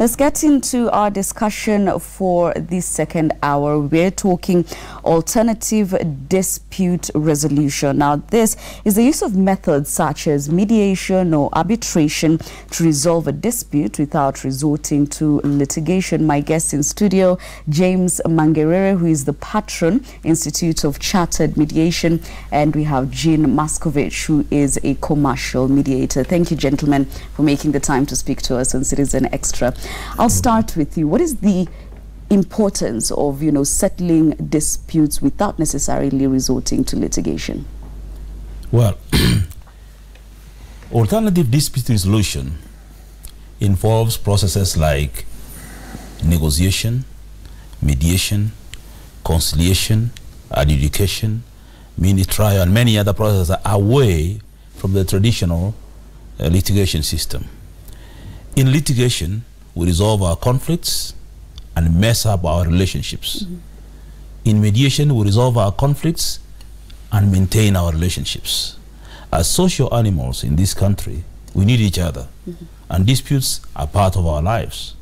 Let's get into our discussion for this second hour. We're talking alternative dispute resolution. Now, this is the use of methods such as mediation or arbitration to resolve a dispute without resorting to litigation. My guest in studio, James Mangerere, who is the patron, Institute of Chartered Mediation, and we have Moscovitch, who is a commercial mediator. Thank you, gentlemen, for making the time to speak to us on Citizen Extra. I'll start with you. What is the importance of, settling disputes without necessarily resorting to litigation? Well, alternative dispute resolution involves processes like negotiation, mediation, conciliation, adjudication, mini trial, and many other processes are away from the traditional litigation system. In litigation, we resolve our conflicts and mess up our relationships. In mediation, we resolve our conflicts and maintain our relationships. As social animals in this country, we need each other, and disputes are part of our lives.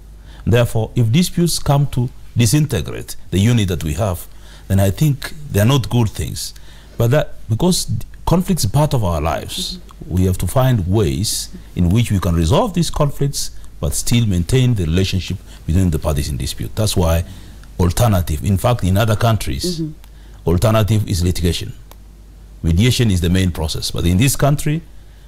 Therefore, if disputes come to disintegrate the unit that we have, then I think they are not good things. But that, because conflicts are part of our lives, we have to find ways in which we can resolve these conflicts but still maintain the relationship between the parties in dispute. That's why alternative, in fact, in other countries, alternative is litigation. Mediation is the main process. But in this country,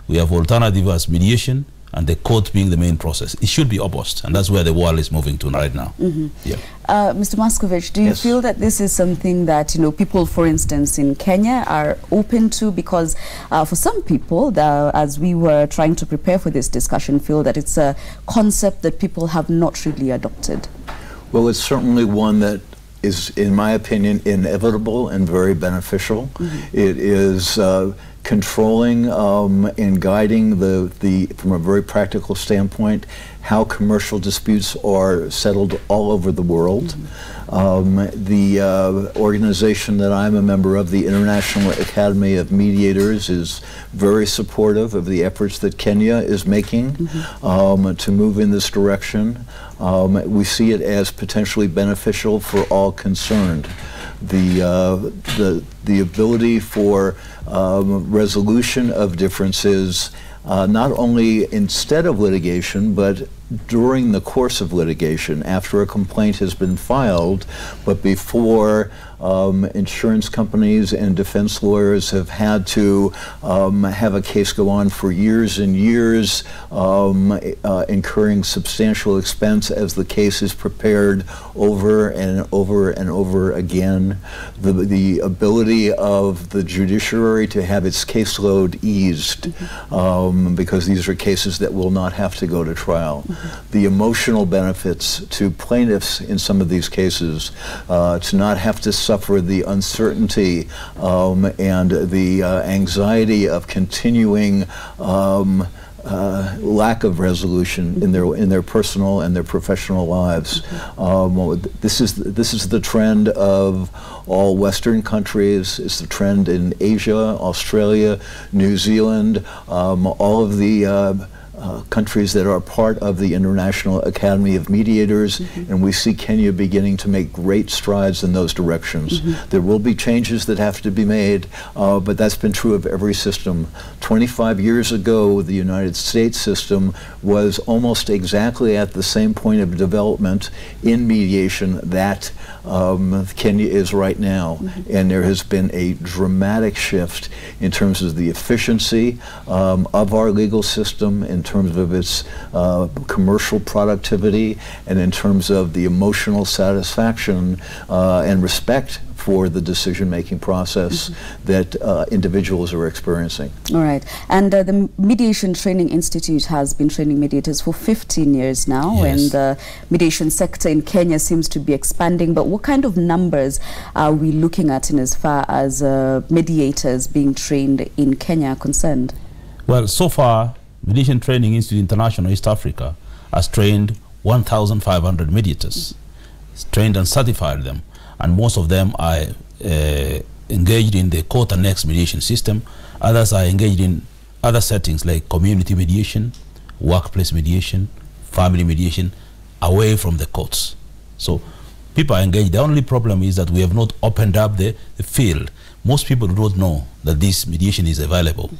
we have alternative as mediation and the court being the main process. It should be opposite, and that's where the world is moving to right now. Mr. Moscovitch, do you feel that this is something that people, for instance, in Kenya are open to? Because for some people, as we were trying to prepare for this discussion, feel that it's a concept that people have not really adopted. Well, it's certainly one that is, in my opinion, inevitable and very beneficial. It is controlling and guiding from a very practical standpoint, how commercial disputes are settled all over the world. The organization that I'm a member of, the International Academy of Mediators, is very supportive of the efforts that Kenya is making to move in this direction. We see it as potentially beneficial for all concerned. The ability for resolution of differences, not only instead of litigation, but during the course of litigation, after a complaint has been filed, but before insurance companies and defense lawyers have had to have a case go on for years and years, incurring substantial expense as the case is prepared over and over and over again. The ability of the judiciary to have its caseload eased, because these are cases that will not have to go to trial. The emotional benefits to plaintiffs in some of these cases, to not have to suffer the uncertainty and the anxiety of continuing lack of resolution in their personal and their professional lives. This is the trend of all Western countries. It's the trend in Asia, Australia, New Zealand, all of the countries that are part of the International Academy of Mediators, and we see Kenya beginning to make great strides in those directions. There will be changes that have to be made, but that's been true of every system. 25 years ago, the United States system was almost exactly at the same point of development in mediation that Kenya is right now, and there has been a dramatic shift in terms of the efficiency of our legal system, in terms of its commercial productivity, and in terms of the emotional satisfaction and respect for the decision-making process that individuals are experiencing. All right. And the Mediation Training Institute has been training mediators for 15 years now, and the mediation sector in Kenya seems to be expanding. But what kind of numbers are we looking at in as far as mediators being trained in Kenya are concerned? Well, so far, Mediation Training Institute International East Africa has trained 1,500 mediators, trained and certified them, and most of them are engaged in the court-annexed mediation system. Others are engaged in other settings like community mediation, workplace mediation, family mediation, away from the courts. So people are engaged. The only problem is that we have not opened up the field. Most people do not know that this mediation is available.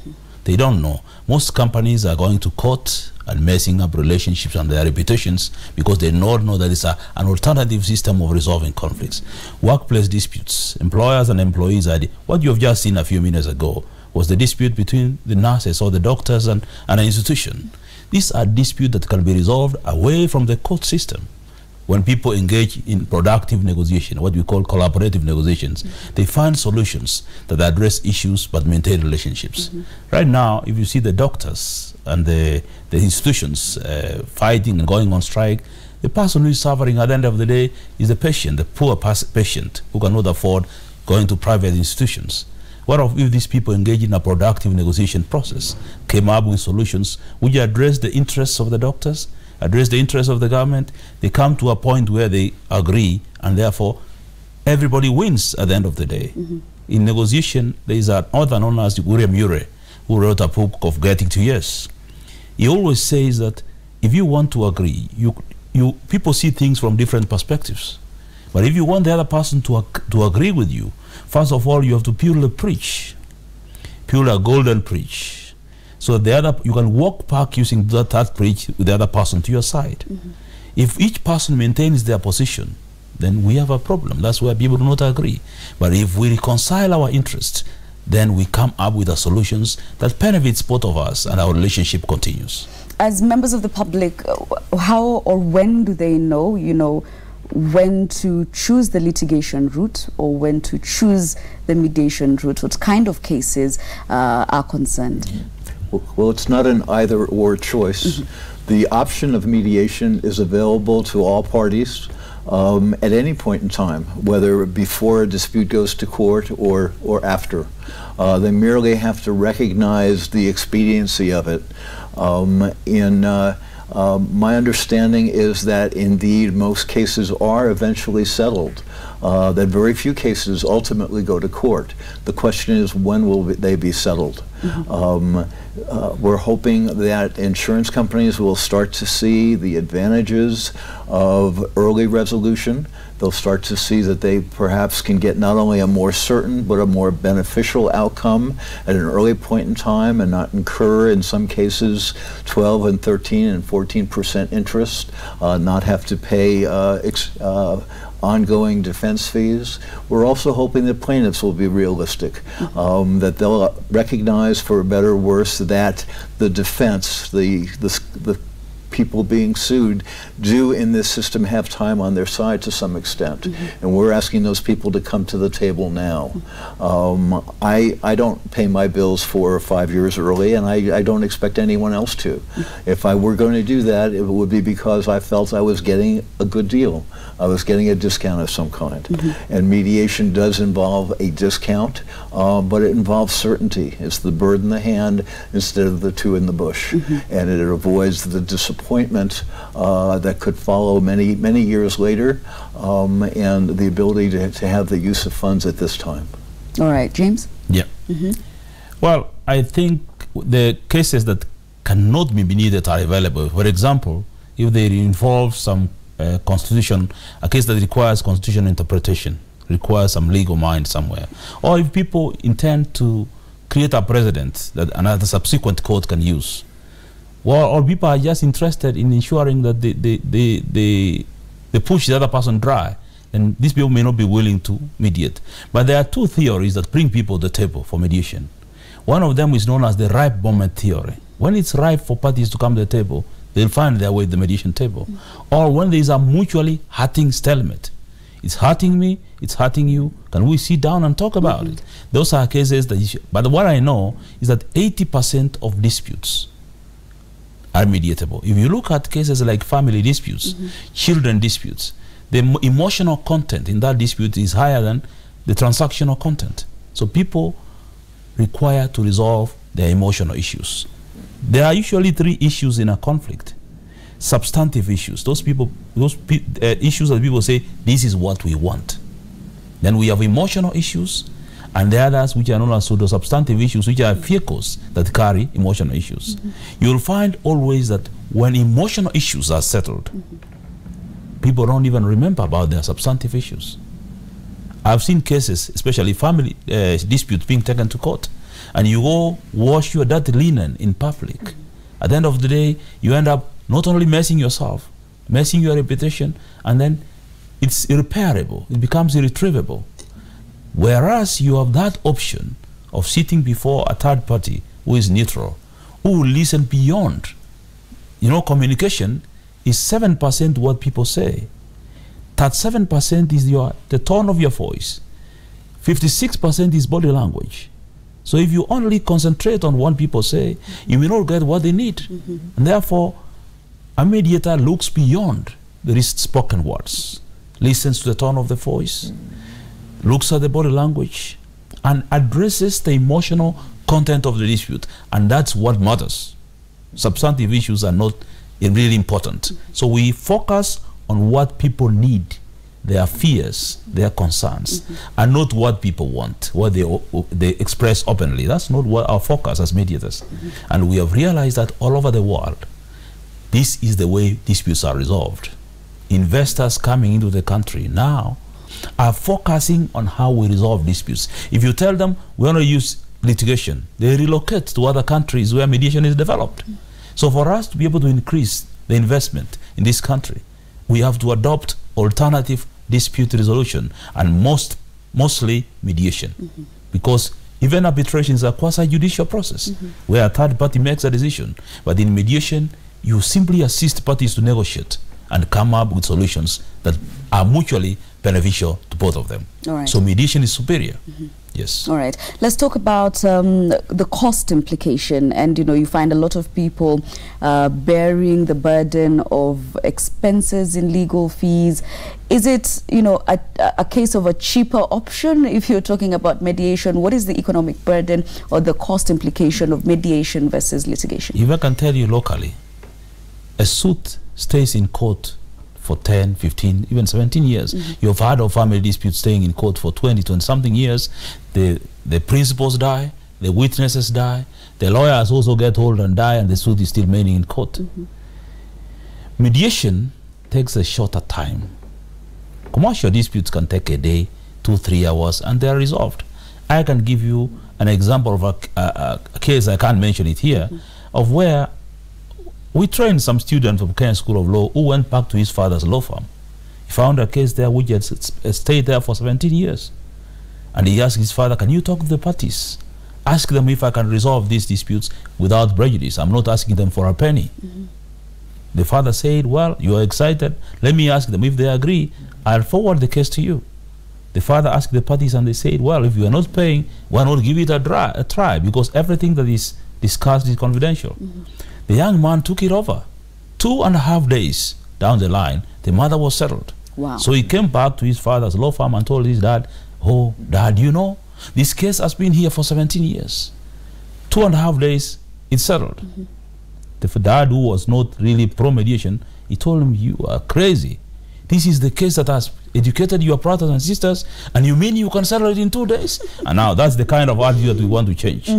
They don't know. Most companies are going to court and messing up relationships and their reputations because they don't know that it's an alternative system of resolving conflicts. Workplace disputes, employers and employees, what you have just seen a few minutes ago was the dispute between the nurses or the doctors and an institution. These are disputes that can be resolved away from the court system. When people engage in productive negotiation, what we call collaborative negotiations, they find solutions that address issues but maintain relationships. Right now, if you see the doctors and the institutions fighting and going on strike, the person who is suffering at the end of the day is the patient, the poor patient who cannot afford going to private institutions. What if these people engage in a productive negotiation process, came up with solutions which address the interests of the doctors, address the interests of the government, they come to a point where they agree, and therefore everybody wins at the end of the day. In negotiation, there is an author known as James Mangerere who wrote a book of Getting to Yes. He always says that if you want to agree, people see things from different perspectives. But if you want the other person to agree with you, first of all, you have to purely preach, pure a golden preach. So you can walk back using that preach with the other person to your side. If each person maintains their position, then we have a problem. That's where people do not agree. But if we reconcile our interests, then we come up with the solutions that benefits both of us and our relationship continues. As members of the public, how or when do they know, when to choose the litigation route or when to choose the mediation route? What kind of cases are concerned? Well, it's not an either-or choice. The option of mediation is available to all parties at any point in time, whether before a dispute goes to court or after. They merely have to recognize the expediency of it. My understanding is that indeed most cases are eventually settled, that very few cases ultimately go to court. The question is, when will they be settled? We're hoping that insurance companies will start to see the advantages of early resolution. They'll start to see that they perhaps can get not only a more certain but a more beneficial outcome at an early point in time and not incur, in some cases, 12 and 13 and 14% interest, not have to pay ongoing defense fees. We're also hoping that plaintiffs will be realistic, that they'll recognize, for better or worse, that the defense, the people being sued, do in this system have time on their side to some extent. And we're asking those people to come to the table now. I don't pay my bills 4 or 5 years early, and I don't expect anyone else to. If I were going to do that, it would be because I felt I was getting a good deal. I was getting a discount of some kind. And mediation does involve a discount, but it involves certainty. It's the bird in the hand instead of the two in the bush. And it avoids the disappointment that could follow many years later, and the ability to have the use of funds at this time. All right, James? Yeah. Well, I think the cases that cannot be mediated are available. For example, if they involve some a case that requires constitutional interpretation, requires some legal mind somewhere, or if people intend to create a precedent that another subsequent court can use, well, or people are just interested in ensuring that they push the other person dry, and these people may not be willing to mediate. But there are two theories that bring people to the table for mediation. One of them is known as the ripe moment theory. When it's ripe for parties to come to the table, they'll find their way to the mediation table. Or when there is a mutually hurting stalemate. It's hurting me, it's hurting you, can we sit down and talk about it? Those are cases that but what I know is that 80% of disputes are mediatable. If you look at cases like family disputes, children disputes, the emotional content in that dispute is higher than the transactional content. So people require to resolve their emotional issues. There are usually 3 issues in a conflict. Substantive issues, those issues that people say, this is what we want. Then we have emotional issues, and the others which are known as pseudo-substantive issues, which are vehicles that carry emotional issues. You'll find always that when emotional issues are settled, people don't even remember about their substantive issues. I've seen cases, especially family disputes being taken to court, and you go wash your dirty linen in public. At the end of the day, you end up not only messing yourself, messing your reputation, and then it's irreparable. It becomes irretrievable. Whereas you have that option of sitting before a third party who is neutral, who will listen beyond. You know, communication is 7% what people say. That 7% is the tone of your voice. 56% is body language. So if you only concentrate on what people say, you will not get what they need. And therefore, a mediator looks beyond the spoken words, listens to the tone of the voice, looks at the body language, and addresses the emotional content of the dispute. And that's what matters. Substantive issues are not really important. So we focus on what people need, their fears, their concerns, and not what people want, what they express openly. That's not what our focus as mediators. And we have realized that all over the world, this is the way disputes are resolved. Investors coming into the country now are focusing on how we resolve disputes. If you tell them we want to use litigation, they relocate to other countries where mediation is developed. So for us to be able to increase the investment in this country, we have to adopt alternative dispute resolution, and mostly mediation. Because even arbitrations are quasi-judicial process where a third party makes a decision. But in mediation, you simply assist parties to negotiate and come up with solutions that are mutually beneficial to both of them. All right. So mediation is superior. Yes. All right. Let's talk about the cost implication. And, you know, you find a lot of people bearing the burden of expenses in legal fees. Is it, you know, a case of a cheaper option if you're talking about mediation? What is the economic burden or the cost implication of mediation versus litigation? If I can tell you locally, a suit stays in court for 10, 15, even 17 years. You've heard of family disputes staying in court for 20 something years. The principals die, the witnesses die, the lawyers also get old and die, and the suit is still remaining in court. Mediation takes a shorter time. Commercial disputes can take a day, 2-3 hours, and they are resolved. I can give you an example of a case, I can't mention it here, of where we trained some students from Kenyan School of Law who went back to his father's law firm. He found a case there which had stayed there for 17 years. And he asked his father, can you talk to the parties? Ask them if I can resolve these disputes without prejudice. I'm not asking them for a penny. The father said, well, you are excited. Let me ask them. If they agree, I'll forward the case to you. The father asked the parties and they said, well, if you are not paying, why not give it a try? Because everything that is discussed is confidential. The young man took it over. 2.5 days down the line, the mother was settled. Wow. So he came back to his father's law firm and told his dad, oh, Dad, you know, this case has been here for 17 years. 2.5 days, it's settled. The dad, who was not really pro-mediation, he told him, you are crazy. This is the case that has educated your brothers and sisters, and you mean you can settle it in 2 days? And now that's the kind of attitude that we want to change.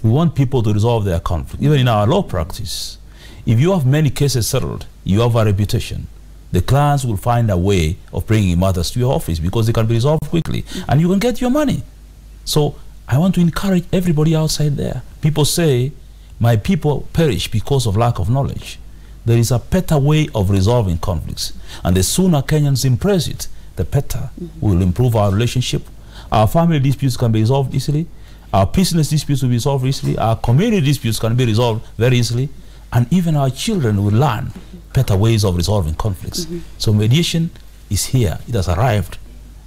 We want people to resolve their conflict. Even in our law practice, if you have many cases settled, you have a reputation. The clients will find a way of bringing matters to your office because they can be resolved quickly and you can get your money. So I want to encourage everybody outside there. People say, my people perish because of lack of knowledge. There is a better way of resolving conflicts. And the sooner Kenyans embrace it, the better we will improve our relationship. Our family disputes can be resolved easily. Our business disputes will be resolved easily. Our community disputes can be resolved very easily. And even our children will learn better ways of resolving conflicts. So mediation is here. It has arrived.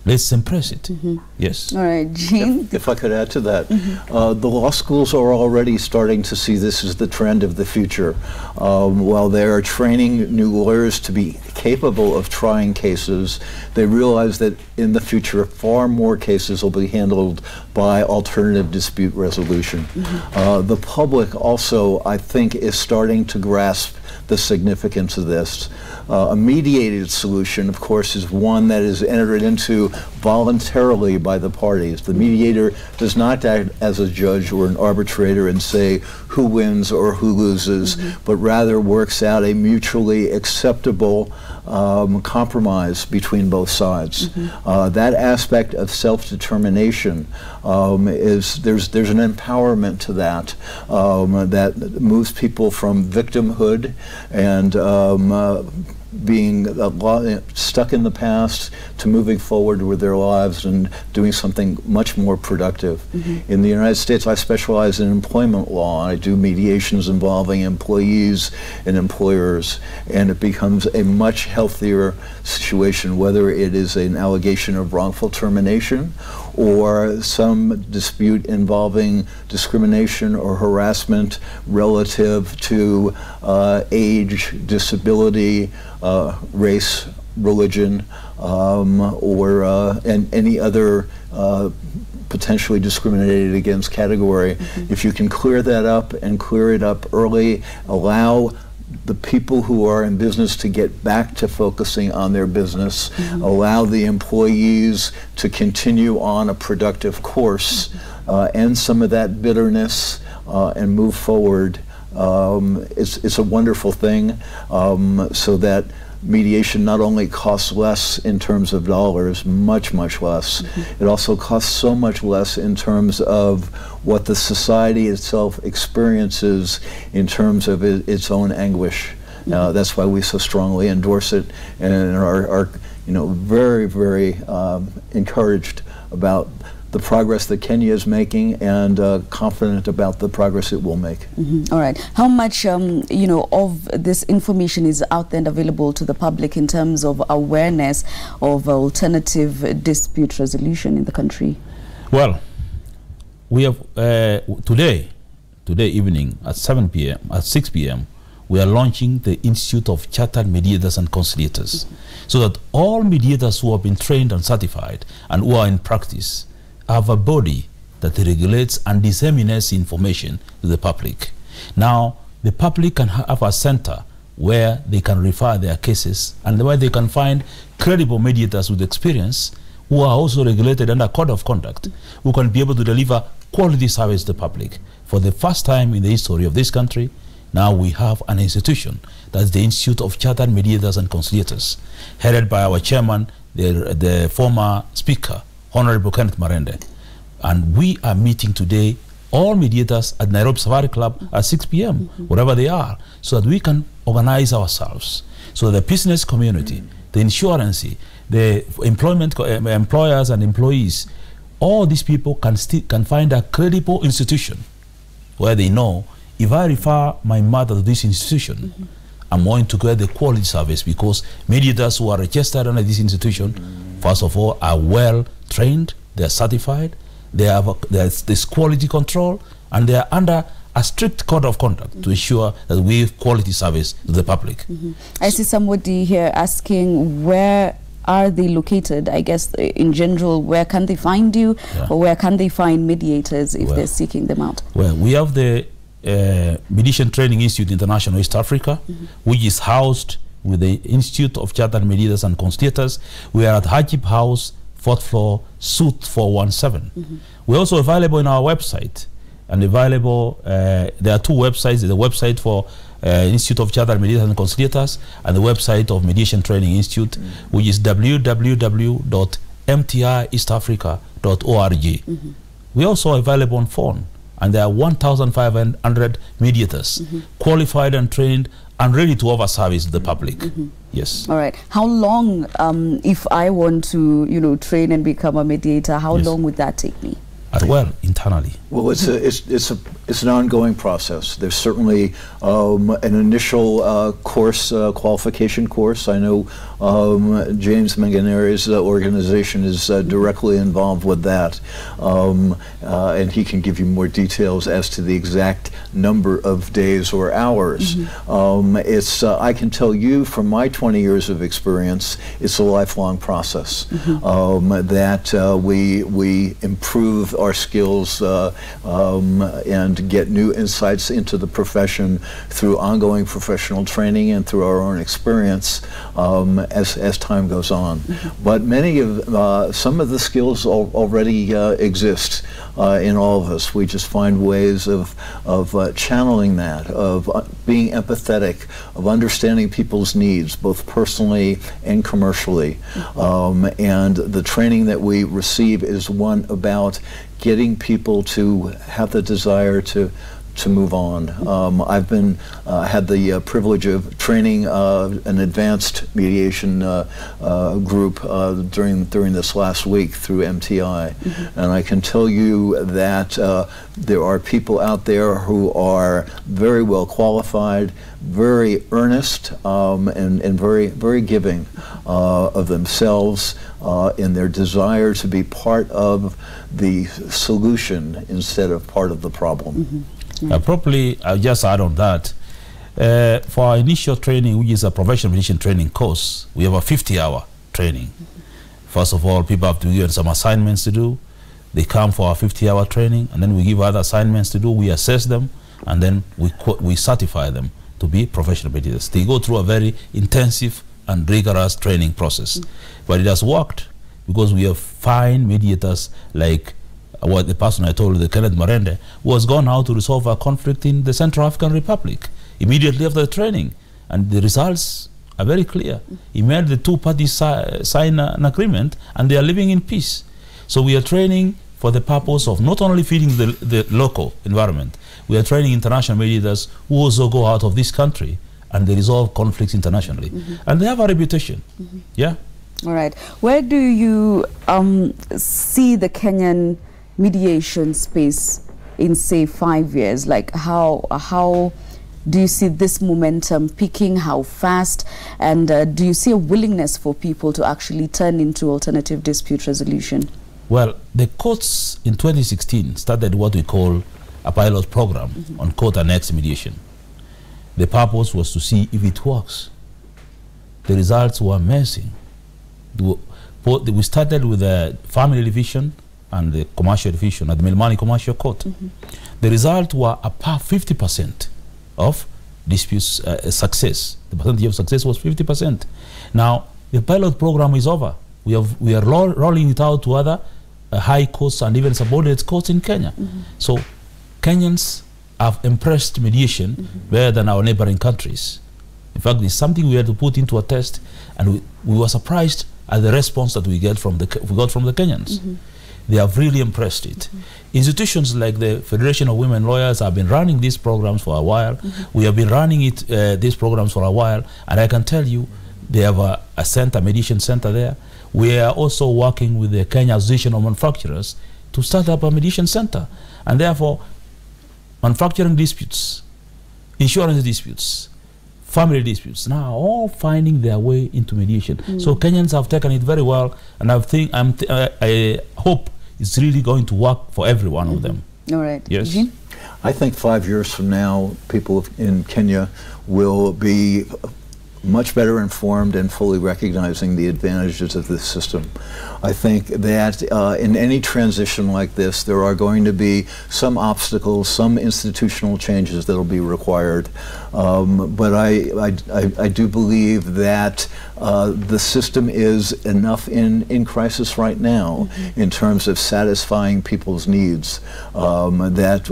Let's embrace it. Yes. All right, Jean. If I could add to that, the law schools are already starting to see this as the trend of the future. While they are training new lawyers to be capable of trying cases, they realize that in the future far more cases will be handled by alternative dispute resolution. The public also, I think, is starting to grasp the significance of this. A mediated solution, of course, is one that is entered into voluntarily by the parties. The mediator does not act as a judge or an arbitrator and say who wins or who loses, but rather works out a mutually acceptable compromise between both sides. That aspect of self-determination there's an empowerment to that that moves people from victimhood and being stuck in the past to moving forward with their lives and doing something much more productive. In the United States, I specialize in employment law. I do mediations involving employees and employers, and it becomes a much healthier situation, whether it is an allegation of wrongful termination or some dispute involving discrimination or harassment relative to age, disability, race, religion, and any other potentially discriminated against category. If you can clear that up and clear it up early, allow the people who are in business to get back to focusing on their business, allow the employees to continue on a productive course, end some of that bitterness, and move forward. It's a wonderful thing, so that mediation not only costs less in terms of dollars, much less, it also costs so much less in terms of what the society itself experiences in terms of its own anguish. That's why we so strongly endorse it and are very encouraged about the progress that Kenya is making, and confident about the progress it will make. All right. How much, of this information is out there and available to the public in terms of awareness of alternative dispute resolution in the country? Well, we have today evening at 7 p.m., at 6 p.m., we are launching the Institute of Chartered Mediators and Conciliators, so that all mediators who have been trained and certified and who are in practice have a body that regulates and disseminates information to the public. Now, the public can have a center where they can refer their cases and where they can find credible mediators with experience who are also regulated under code of conduct, who can be able to deliver quality service to the public. For the first time in the history of this country, now we have an institution, that's the Institute of Chartered Mediators and Conciliators, headed by our chairman, the former speaker, Honorable Kenneth Marende. And we are meeting today, all mediators at Nairobi Safari Club at 6 p.m., wherever they are, so that we can organize ourselves. So the business community, the insurance, the employers and employees, all these people can find a credible institution where they know, if I refer my mother to this institution, I'm going to get the quality service, because mediators who are registered under this institution, first of all, are well trained, they are certified, there's this quality control, and they are under a strict code of conduct to ensure that we give quality service to the public. I see somebody here asking, where are they located? I guess in general, where can they find you, or where can they find mediators if they're seeking them out? Well, we have the Mediation Training Institute International East Africa, which is housed with the Institute of Chartered Mediators and Conciliators. We are at Hajib House, 4th floor, Suite 417. We're also available on our website, and available, there are two websites, the website for Institute of Chartered Mediators and Conciliators, and the website of Mediation Training Institute, which is www.mtieastafrica.org. We're also available on phone, and there are 1,500 mediators, qualified and trained and ready to offer service to the public. Yes. All right. How long, if I want to, train and become a mediator, how long would that take me? Well, internally. Well, it's an ongoing process. There's certainly an initial course, qualification course. I know James Mangerere's organization is directly involved with that, and he can give you more details as to the exact number of days or hours. I can tell you from my 20 years of experience, it's a lifelong process that we improve our skills and and get new insights into the profession through ongoing professional training and through our own experience as time goes on. But many of some of the skills already exist in all of us. We just find ways of channeling that, of being empathetic, of understanding people's needs, both personally and commercially. And the training that we receive is one about getting people to have the desire to move on. I've been had the privilege of training an advanced mediation group during this last week through MTI, and I can tell you that there are people out there who are very well qualified, very earnest, and very giving of themselves in their desire to be part of the solution instead of part of the problem. Probably, I'll just add on that. For our initial training, which is a professional mediation training course, we have a 50-hour training. First of all, people have to give some assignments to do. They come for our 50-hour training, and then we give other assignments to do. We assess them, and then we certify them to be professional mediators. They go through a very intensive and rigorous training process. But it has worked because we have fine mediators like what the person I told you, the James Mangerere, was gone out to resolve a conflict in the Central African Republic immediately after the training, and the results are very clear. He made the two parties sign an agreement, and they are living in peace. So we are training for the purpose of not only feeding the local environment, we are training international mediators who also go out of this country and they resolve conflicts internationally, and they have a reputation. Yeah. All right. Where do you see the Kenyan mediation space in, say, 5 years? Like, how do you see this momentum peaking? How fast? And do you see a willingness for people to actually turn into alternative dispute resolution? Well, the courts in 2016 started what we call a pilot program on court annexed mediation. The purpose was to see if it works. The results were amazing. We started with the family division and the commercial division at the Milimani Commercial Court. The result were above 50% of disputes success. The percentage of success was 50%. Now, the pilot program is over. We are rolling it out to other high courts and even subordinate courts in Kenya. So Kenyans have embraced mediation better than our neighboring countries. In fact, it's something we had to put into a test, and we were surprised at the response that we got from the Kenyans. They have really impressed it. Institutions like the Federation of Women Lawyers have been running these programs for a while. We have been running these programs for a while, and I can tell you they have a center, mediation center there. We are also working with the Kenya Association of Manufacturers to start up a mediation center. And therefore, manufacturing disputes, insurance disputes, family disputes, now all finding their way into mediation. So Kenyans have taken it very well, and I hope it's really going to work for every one of them. All right. Yes. Jean? I think 5 years from now, people in Kenya will be much better informed and fully recognizing the advantages of this system. I think that in any transition like this, there are going to be some obstacles, some institutional changes that will be required. But I do believe that the system is enough in crisis right now in terms of satisfying people's needs, that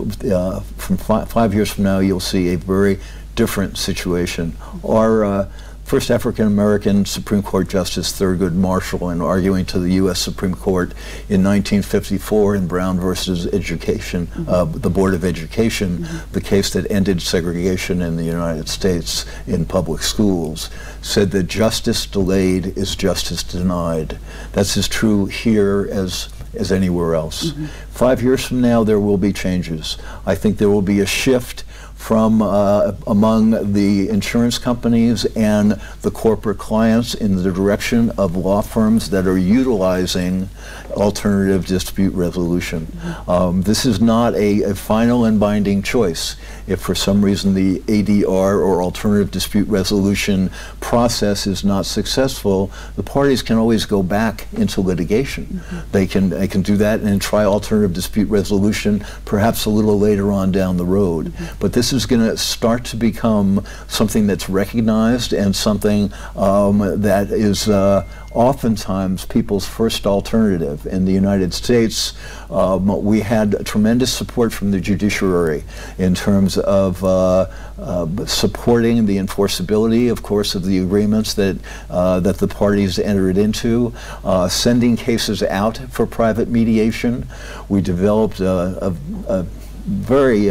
from 5 years from now, you'll see a very different situation. Our first African-American Supreme Court Justice, Thurgood Marshall, in arguing to the U.S. Supreme Court in 1954 in Brown versus Education, the Board of Education, the case that ended segregation in the United States in public schools, said that justice delayed is justice denied. That's as true here as anywhere else. 5 years from now, there will be changes. I think there will be a shift from among the insurance companies and the corporate clients in the direction of law firms that are utilizing alternative dispute resolution. This is not a final and binding choice. If for some reason the ADR, or alternative dispute resolution process, is not successful, the parties can always go back into litigation. They can do that and try alternative dispute resolution perhaps a little later on down the road. But this is going to start to become something that's recognized and something that is oftentimes people's first alternative. In the United States, we had tremendous support from the judiciary in terms of supporting the enforceability, of course, of the agreements that that the parties entered into, sending cases out for private mediation. We developed a very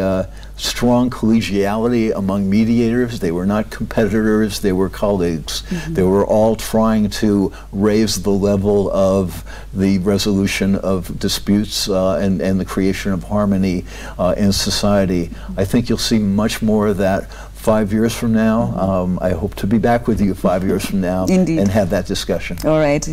strong collegiality among mediators. They were not competitors, they were colleagues. They were all trying to raise the level of the resolution of disputes and the creation of harmony in society. I think you'll see much more of that 5 years from now. I hope to be back with you 5 years from now. Indeed. And have that discussion. All right.